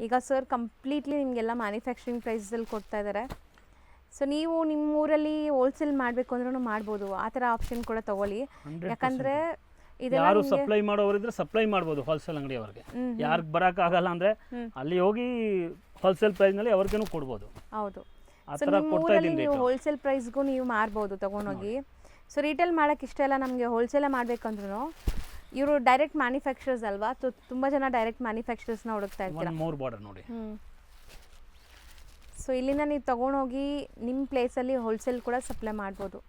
ಈಗ ಸರ್ ಕಂಪ್ಲೀಟ್ಲಿ ನಿಮಗೆಲ್ಲ ಮ್ಯಾನುಫ್ಯಾಕ್ಚರಿಂಗ್ ಪ್ರೈಸಲ್ಲಿ ಕೊಡ್ತಾ ಇದ್ದಾರೆ. ಸೊ ನೀವು ನಿಮ್ಮ ಊರಲ್ಲಿ ಹೋಲ್ಸೇಲ್ ಮಾಡಬೇಕು ಅಂದ್ರೂ ಮಾಡ್ಬೋದು. ಆ ಥರ ಆಪ್ಷನ್ ಕೂಡ ತೊಗೊಳ್ಳಿ. ಯಾಕಂದರೆ ಯಾರು ಸಪ್ಲೈ ಮಾಡೋರಿದ್ರೆ ಸಪ್ಲೈ ಮಾಡ್ಬೋದು ಹೋಲ್ಸೇಲ್ ಅಂಗಡಿ ಅವ್ರಿಗೆ. ಯಾರಿಗೆ ಬರೋಕ್ಕಾಗಲ್ಲ ಅಂದರೆ ಅಲ್ಲಿ ಹೋಗಿ ಹೋಲ್ಸೇಲ್ ಪ್ರೈಸ್ನಲ್ಲಿ ಅವ್ರಿಗೂ ಕೊಡ್ಬೋದು. ಹೌದು, ಆ ಸೊ ಥರ ನಿಮ್ಮ ಕೊಡ್ತಾ ಊರಲ್ಲಿ ಇದ್ದೀನಿ. ನೀವು ಹೋಲ್ಸೇಲ್ ಪ್ರೈಸ್ಗೂ ನೀವು ಮಾರ್ಬೋದು ತೊಗೊಂಡೋಗಿ. ಸೊ ರೀಟೇಲ್ ಮಾಡೋಕ್ಕೆ ಇಷ್ಟ ಇಲ್ಲ ನಮಗೆ, ಹೋಲ್ಸೇಲೇ ಮಾಡಬೇಕಂದ್ರೂ ಇವರು ಡೈರೆಕ್ಟ್ ಮ್ಯಾನುಫ್ಯಾಕ್ಚರರ್ಸ್ ಅಲ್ವಾ. ತುಂಬ ಜನ ಡೈರೆಕ್ಟ್ ಮ್ಯಾನುಫ್ಯಾಕ್ಚರರ್ಸ್ನ ಹುಡುಕ್ತಾ ಇರ್ತೀರಾ. ಮೂರು ಬಾರ್ಡರ್ ನೋಡಿ. ಸೊ ಇಲ್ಲಿಂದ ನೀವು ತೊಗೊಂಡೋಗಿ ನಿಮ್ಮ ಪ್ಲೇಸಲ್ಲಿ ಹೋಲ್ಸೇಲ್ ಕೂಡ ಸಪ್ಲೈ ಮಾಡ್ಬೋದು.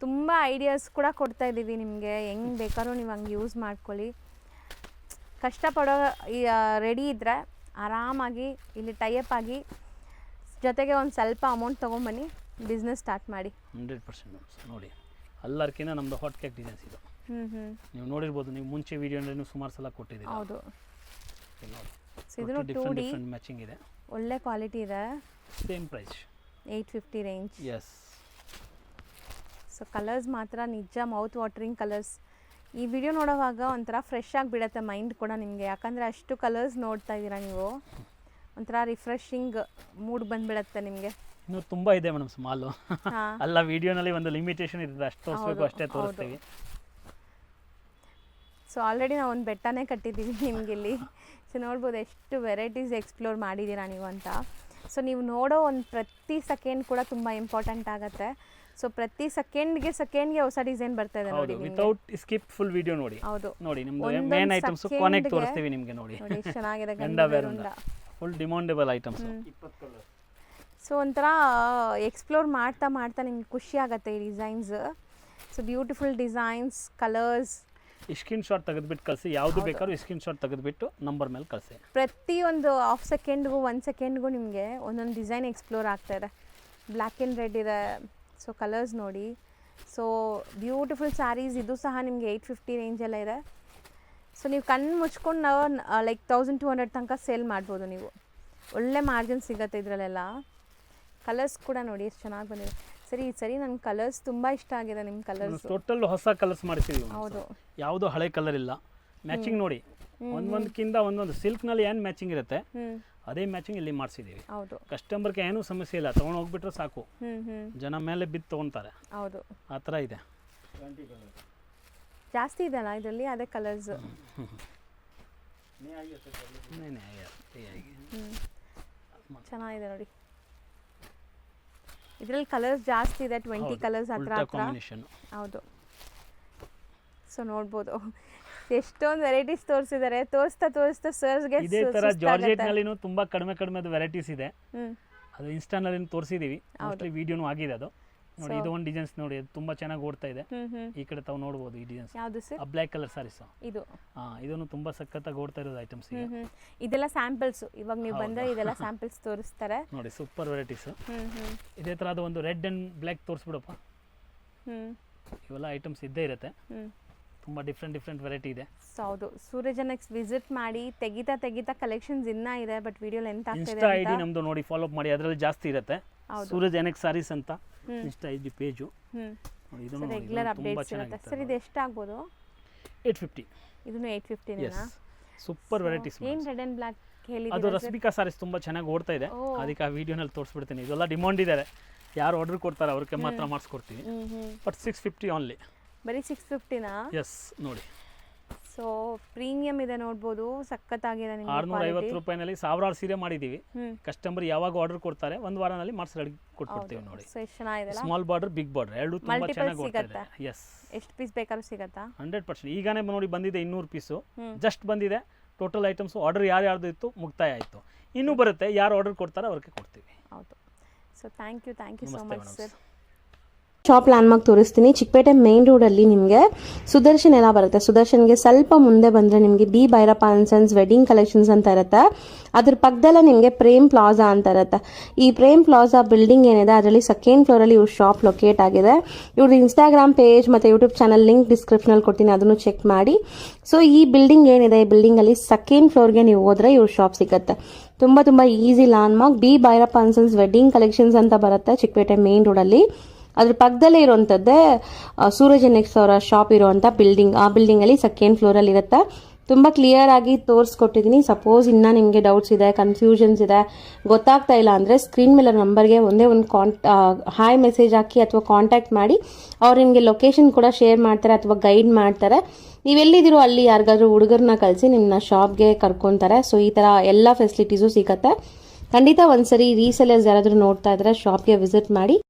ತುಂಬ ಐಡಿಯಾಸ್ ಕೂಡ ಕೊಡ್ತಾ ಇದ್ದೀವಿ ನಿಮಗೆ, ಹೆಂಗೆ ಬೇಕಾದ್ರೂ ನೀವು ಹಂಗೆ ಯೂಸ್ ಮಾಡ್ಕೊಳ್ಳಿ. ಕಷ್ಟಪಡೋ ರೆಡಿ ಇದ್ದರೆ ಆರಾಮಾಗಿ ಇಲ್ಲಿ ಟೈಅಪ್ ಆಗಿ ಜೊತೆಗೆ ಒಂದು ಸ್ವಲ್ಪ ಅಮೌಂಟ್ ತೊಗೊಂಬನ್ನಿ, ಬಿಸ್ನೆಸ್ ಸ್ಟಾರ್ಟ್ ಮಾಡಿ. 100% ನೋಡಿ. ಎಲ್ಲರ್ಕಿಂತ ನಮ್ಮದು ಹಾಟ್ ಕೇಕ್ ಡಿಸೈನ್ಸ್ ಇದು. ನೀವು ನೋಡಿರ್ಬೋದು, ನೀವು ಮುಂಚೆ ವಿಡಿಯೋನಲ್ಲಿ ಸುಮಾರು ಸಲ ಕೊಟ್ಟಿದ್ದೀರಿ. ಹೌದು, ನೋಡಿ. ಸೊ ಇದನ್ನು 2D ಮ್ಯಾಚಿಂಗ್ ಇದೆ, ಒಳ್ಳೆ ಕ್ವಾಲಿಟಿ ಇದೆ. Same price 850 range. Yes. So colours ಮಾತ್ರ ನಿಜ ಮೌತ್ ವಾಟರಿಂಗ್ ಕಲರ್ಸ್. ಈ ವಿಡಿಯೋ ನೋಡೋವಾಗ ಒಂಥರ ಫ್ರೆಶ್ ಆಗಿಬಿಡತ್ತೆ ಮೈಂಡ್ ಕೂಡ ನಿಮಗೆ, ಯಾಕಂದರೆ ಅಷ್ಟು ಕಲರ್ಸ್ ನೋಡ್ತಾ ಇದ್ದೀರಾ ನೀವು. ಒಂಥರ ರಿಫ್ರೆಶಿಂಗ್ ಮೂಡ್ ಬಂದುಬಿಡತ್ತೆ ನಿಮಗೆ. ಇನ್ನೂ ತುಂಬ ಇದೆ ಮೇಡಮ್ ಮಾಲು. ಅಲ್ಲ, ವಿಡಿಯೋನಲ್ಲಿ ಒಂದು ಲಿಮಿಟೇಷನ್ ಇರ್ತದೆ, ಅಷ್ಟು ತೋರಿಸ್ಬೇಕು, ಅಷ್ಟೇ ತೋರಿಸ್ತೀವಿ. ಸೊ ಆಲ್ರೆಡಿ ನಾವು ಒಂದು ಬೆಟ್ಟನೇ ಕಟ್ಟಿದ್ದೀವಿ ನಿಮ್ಗೆ ಇಲ್ಲಿ. ಸೊ ನೋಡ್ಬೋದು ಎಷ್ಟು ವೆರೈಟೀಸ್ ಎಕ್ಸ್ಪ್ಲೋರ್ ಮಾಡಿದ್ದೀರಾ ನೀವು ಅಂತ. ಸೊ ನೀವು ನೋಡೋ ಒಂದು ಪ್ರತಿ ಸೆಕೆಂಡ್ ಕೂಡ ತುಂಬ ಇಂಪಾರ್ಟೆಂಟ್ ಆಗುತ್ತೆ. ಸೊ ಪ್ರತಿ ಸೆಕೆಂಡ್ಗೆ ಹೊಸ ಡಿಸೈನ್ ಬರ್ತಾ ಇದೆ ನೋಡಿ. ವಿತೌಟ್ ಸ್ಕಿಪ್ ಫುಲ್ ವಿಡಿಯೋ ನೋಡಿ. ಹೌದು ನೋಡಿ, ನಿಮ್ದು ಮೇನ್ ಐಟಮ್ಸ್ ಕೊನೆಗೆ ತೋರಿಸ್ತೀವಿ ನಿಮಗೆ. ನೋಡಿ ಎಷ್ಟು ಚೆನ್ನಾಗಿದೆ, full demandable items. 20 colour. So ಒಂಥರ ಎಕ್ಸ್ಪ್ಲೋರ್ ಮಾಡ್ತಾ ನಿಮ್ಗೆ ಖುಷಿ ಆಗುತ್ತೆ ಈ designs. So beautiful designs, colours. Screen shot ತೆಗೆದುಬಿಟ್ಟು ಕಳಿಸಿ, ಯಾವುದು ಬೇಕಾದ್ರೂ ಸ್ಕ್ರೀನ್ ಶಾಟ್ ತೆಗೆದುಬಿಟ್ಟು ನಂಬರ್ ಮೇಲೆ ಕಳಿಸಿ. ಪ್ರತಿಯೊಂದು ಹಾಫ್ ಸೆಕೆಂಡ್ಗೂ 1 ಸೆಕೆಂಡ್ಗೂ ನಿಮಗೆ ಒಂದೊಂದು ಡಿಸೈನ್ ಎಕ್ಸ್ಪ್ಲೋರ್ ಆಗ್ತಾ ಇದೆ. ಬ್ಲ್ಯಾಕ್ ಆ್ಯಂಡ್ ರೆಡ್ ಇದೆ. ಸೊ ಕಲರ್ಸ್ ನೋಡಿ. So beautiful saris. ಇದು ಸಹ ನಿಮಗೆ 850 ರೇಂಜೆಲ್ಲ ಇದೆ. ಸೊ ನೀವು ಕಣ್ಣು ಮುಚ್ಕೊಂಡು ಲೈಕ್ 1200 ತನಕ ಸೇಲ್ ಮಾಡ್ಬೋದು ನೀವು. ಒಳ್ಳೆ ಮಾರ್ಜಿನ್ ಸಿಗುತ್ತೆ ಇದರಲ್ಲೆಲ್ಲ. ಕಲರ್ಸ್ ಕೂಡ ನೋಡಿ ಎಷ್ಟು ಚೆನ್ನಾಗಿ ಬಂದಿದೆ. ಸರಿ ನನ್ನ ಕಲರ್ಸ್ ತುಂಬ ಇಷ್ಟ ಆಗಿದೆ. ನಿಮ್ಮ ಕಲರ್ಸ್ ಟೋಟಲ್ ಹೊಸ ಕಲರ್ಸ್ ಮಾಡಿಸಿದೀವಿ. ಹೌದು, ಯಾವುದೋ ಹಳೆ ಕಲರ್ ಇಲ್ಲ. ಮ್ಯಾಚಿಂಗ್ ನೋಡಿ, ಒಂದೊಂದಕ್ಕಿಂತ ಒಂದೊಂದು ಸಿಲ್ಕ್ನಲ್ಲಿ ಏನು ಮ್ಯಾಚಿಂಗ್ ಇರುತ್ತೆ ಅದೇ ಮ್ಯಾಚಿಂಗ್ ಇಲ್ಲಿ ಮಾಡಿಸಿದ್ದೀವಿ. ಹೌದು, ಕಸ್ಟಮರ್ಗೆ ಏನೂ ಸಮಸ್ಯೆ ಇಲ್ಲ, ತೊಗೊಂಡು ಹೋಗ್ಬಿಟ್ರೆ ಸಾಕು. ಜನ ಮೇಲೆ ಬಿದ್ದು ತೊಗೊತಾರೆ. ಹೌದು, ಆ ಥರ ಇದೆ. ಜಾಸ್ತಿ ಇದೆಯಲ್ಲ ಇದರಲ್ಲಿ, ಅದೇ ಕಲರ್ಸ್. ಚೆನ್ನಾಗಿದೆ ನೋಡಿ. ಇದರಲ್ಲಿ ಕಲರ್ಸ್ ಜಾಸ್ತಿ ಇದೆ, 20 ಕಲರ್ಸ್ ಹತ್ರ. ಹೌದು, ಸೊ ನೋಡ್ಬೋದು ಎಷ್ಟೊಂದು ವೆರೈಟೀಸ್ ತೋರಿಸಿದ್ದಾರೆ, ತೋರಿಸ್ತಾ ಸರ್ಸ್ಗೆ ಇದೇ ತರ ಜಾರ್ಜೆಟ್ ನಲ್ಲಿನೂ ತುಂಬಾ ಕಡಿಮೆ ವೆರೈಟೀಸ್ ಇದೆ. ಅದು ಇನ್ಸ್ಟಾನಲ್ಲಿ ತೋರಿಸಿದೀವಿ, ಮೋಸ್ಟ್ಲಿ ವಿಡಿಯೋನು ಆಗಿದೆ ಅದು. ನೋಡಿ ಇದು ಒಂದು ಡಿಸೈನ್ಸ್ ನೋಡಿ, ಅದು ತುಂಬಾ ಚೆನ್ನಾಗಿ ಓಡ್ತಾ ಇದೆ. ಈ ಕಡೆ ತಾವು ನೋಡಬಹುದು ಈ ಡಿಸೈನ್ಸ್. ಯಾವುದು ಸರ್? ಬ್ಲ್ಯಾಕ್ ಕಲರ್ ಸಾರೀಸ್ ಇದು. ಇದನ್ನು ತುಂಬಾ ಸಖತ್ತಾಗಿ ಓಡ್ತಾ ಇರೋದು ಐಟಮ್ಸ್ ಈಗ. ಇದೆಲ್ಲ ಸ್ಯಾಂಪಲ್ಸ್, ಇವಾಗ ನೀವು ಬಂದ್ರೆ ಇದೆಲ್ಲ ಸ್ಯಾಂಪಲ್ಸ್ ತೋರಿಸ್ತಾರೆ ನೋಡಿ. Super varieties. ಇದೇ ತರಹದ ಒಂದು ರೆಡ್ ಅಂಡ್ ಬ್ಲ್ಯಾಕ್ ತೋರಿಸ್ಬಿಡಪ್ಪ. ಇವೆಲ್ಲ ಐಟಮ್ಸ್ ಇದ್ದೇ ಇರುತ್ತೆ, ತುಂಬಾ ಡಿಫ್ರೆಂಟ್ ವೆರೈಟಿ ಇದೆ. ಹೌದು, ಸೂರಜ್ ನೆಕ್ಸ್ಟ್ ವಿಸಿಟ್ ಮಾಡಿ, ತೆಗಿತಾ ಕಲೆಕ್ಷನ್ಸ್ ಇನ್ನ ಇದೆ, ಬಟ್ ವಿಡಿಯೋ ಲೆಂತ್ ಆಗ್ತಿದೆ. ಇನ್ಸ್ಟಾ ಐಡಿ ನಮ್ದು ನೋಡಿ, ಫಾಲೋ ಅಪ್ ಮಾಡಿ, ಅದರಲ್ಲಿ ಜಾಸ್ತಿ ಇರುತ್ತೆ. ಸೂರಜ್ ಎನ್ಎಕ್ಸ್ ಸಾರೀಸ್ ಅಂತ ಇನ್ಸ್ಟಾ ಐಡಿ ಪೇಜು. ಇದು ರೆಗ್ಯುಲರ್ ಅಪ್ಡೇಟ್ಸ್ ಇರುತ್ತೆ ಸರ್. ಇದು ಎಷ್ಟು ಆಗ್ಬೋದು? 850. ಇದನ್ನು 850 ನಾ? Super varieties. ಏನ್ ರೆಡ್ ಅಂಡ್ ಬ್ಲಾಕ್ ಹೇಳಿದ್ರೆ ಅದು ರಸ್ಮಿಕಾ ಸಾರೀಸ್ ತುಂಬಾ ಚೆನ್ನಾಗಿ ಓಡ್ತಾ ಇದೆ, ಅದಕ್ಕೆ ಆ ವಿಡಿಯೋನಲ್ಲಿ ತೋರಿಸ್ಬಿಡ್ತೀನಿ. ಇದೆಲ್ಲ ಡಿಮಾಂಡ್ ಇದೆ, ಯಾರು ಆರ್ಡರ್ ಕೊಡ್ತಾರೆ ಅವ್ರಿಗೆ ಮಾತ್ರ ಮಾಡಿಸ್ಕೊಡ್ತೀವಿ. But 650 only. ಬರೀ 650 ನಾ? ಎಸ್ ನೋಡಿ. ಸೊ ಪ್ರೀಮಿಯಂ ಇದೆ ನೋಡ್ಬೋದು, ಸಖತ್ತಾಗಿದೆ. ನಿಮಗೆ 650 ರೂಪಾಯಿನಲ್ಲಿ ಸಾವಿರಾರು ಸೀರೆ ಮಾಡಿದೀವಿ. ಕಸ್ಟಮರ್ ಯಾವಾಗ ಆರ್ಡರ್ ಕೊಡ್ತಾರೆ ಒಂದು ವಾರನಲ್ಲಿ ಮಾಡಿಸಿ ರೆಡಿ ಕೊಟ್ಬಿಡ್ತೀವಿ ನೋಡಿ. ಸೊ ಎಷ್ಟು ಚೆನ್ನಾಗಿದೆ. ಸ್ಮಾಲ್ ಬಾರ್ಡರ್, ಬಿಗ್ ಬಾರ್ಡರ್ ಎರಡು ತುಂಬಾ ಚೆನ್ನಾಗಿ ಓಡ್ತಾ ಇದೆ. ಎಸ್, ಎಷ್ಟು ಪೀಸ್ ಬೇಕಾದ್ರೂ ಸಿಗುತ್ತಾ? 100%. ಈಗಾನೇ ನೋಡಿ ಬಂದಿದೆ 200 ಪೀಸು ಜಸ್ಟ್ ಬಂದಿದೆ. ಟೋಟಲ್ ಐಟಮ್ಸ್ ಆರ್ಡರ್ ಯಾರ್ಯಾರ್ದು ಇತ್ತು ಮುಕ್ತಾಯ ಆಯಿತು. ಇನ್ನೂ ಬರುತ್ತೆ, ಯಾರು ಆರ್ಡರ್ ಕೊಡ್ತಾರೆ ಅವ್ರಿಗೆ ಕೊಡ್ತೀವಿ. ಹೌದು. So thank you so much sir. Shop landmark ತೋರಿಸ್ತೀನಿ. ಚಿಕ್ಕಪೇಟೆ ಮೇನ್ ರೋಡಲ್ಲಿ ನಿಮಗೆ ಸುದರ್ಶನ್ ಎಲ್ಲ ಬರುತ್ತೆ. ಸುದರ್ಶನ್ಗೆ ಸ್ವಲ್ಪ ಮುಂದೆ ಬಂದರೆ ನಿಮಗೆ B Bhyrappa and sons wedding collections ಅಂತ ಇರುತ್ತೆ. ಅದ್ರ ಪಕ್ಕದಲ್ಲೇ ನಿಮಗೆ ಪ್ರೇಮ್ ಪ್ಲಾಜಾ ಅಂತ ಇರುತ್ತೆ. ಈ ಪ್ರೇಮ್ ಪ್ಲಾಜಾ ಬಿಲ್ಡಿಂಗ್ ಏನಿದೆ ಅದರಲ್ಲಿ ಸೆಕೆಂಡ್ ಫ್ಲೋರಲ್ಲಿ ಇವ್ರ ಶಾಪ್ ಲೊಕೇಟ್ ಆಗಿದೆ. ಇವ್ರದ್ದು ಇನ್ಸ್ಟಾಗ್ರಾಮ್ ಪೇಜ್ ಮತ್ತು ಯೂಟ್ಯೂಬ್ ಚಾನಲ್ ಲಿಂಕ್ ಡಿಸ್ಕ್ರಿಪ್ಷನಲ್ಲಿ ಕೊಡ್ತೀನಿ, ಅದನ್ನು ಚೆಕ್ ಮಾಡಿ. ಸೊ ಈ ಬಿಲ್ಡಿಂಗ್ ಏನಿದೆ, ಈ ಬಿಲ್ಡಿಂಗಲ್ಲಿ ಸೆಕೆಂಡ್ ಫ್ಲೋರ್ಗೆ ನೀವು ಹೋದರೆ ಇವ್ರ ಶಾಪ್ ಸಿಗುತ್ತೆ. ತುಂಬ easy landmark. B Bhyrappa and sons wedding collections ಅಂತ ಬರುತ್ತೆ ಚಿಕ್ಕಪೇಟೆ ಮೇನ್ ರೋಡಲ್ಲಿ. ಅದ್ರ ಪಕ್ಕದಲ್ಲೇ ಇರುವಂಥದ್ದೇ ಸೂರಜ್ ಎನ್ಎಕ್ಸ್ ಅವರ ಶಾಪ್ ಇರುವಂಥ ಬಿಲ್ಡಿಂಗ್. ಆ ಬಿಲ್ಡಿಂಗಲ್ಲಿ ಸೆಕೆಂಡ್ ಫ್ಲೋರಲ್ಲಿ ಇರುತ್ತೆ. ತುಂಬ ಕ್ಲಿಯರ್ ಆಗಿ ತೋರಿಸ್ಕೊಟ್ಟಿದ್ದೀನಿ. ಸಪೋಸ್ ಇನ್ನೂ ನಿಮಗೆ ಡೌಟ್ಸ್ ಇದೆ, ಕನ್ಫ್ಯೂಷನ್ಸ್ ಇದೆ, ಗೊತ್ತಾಗ್ತಾ ಇಲ್ಲ ಅಂದರೆ ಸ್ಕ್ರೀನ್ ಮೇಲೆ ನಂಬರ್ಗೆ ಒಂದೇ ಒಂದು ಹಾಯ್ ಮೆಸೇಜ್ ಹಾಕಿ ಅಥವಾ ಕಾಂಟ್ಯಾಕ್ಟ್ ಮಾಡಿ. ಅವ್ರು ನಿಮಗೆ ಲೊಕೇಶನ್ ಕೂಡ ಶೇರ್ ಮಾಡ್ತಾರೆ ಅಥವಾ ಗೈಡ್ ಮಾಡ್ತಾರೆ. ನೀವೆಲ್ಲಿದ್ದೀರೋ ಅಲ್ಲಿ ಯಾರಿಗಾದ್ರೂ ಹುಡುಗರನ್ನ ಕಳಿಸಿ ನಿಮ್ಮನ್ನ ಶಾಪ್ಗೆ ಕರ್ಕೊತಾರೆ. ಸೊ ಈ ಥರ ಎಲ್ಲ ಫೆಸಿಲಿಟೀಸು ಸಿಗುತ್ತೆ. ಖಂಡಿತ ಒಂದ್ಸರಿ ರೀಸೆಲರ್ಸ್ ಯಾರಾದರೂ ನೋಡ್ತಾ ಇದ್ರೆ ಶಾಪ್ಗೆ ವಿಸಿಟ್ ಮಾಡಿ.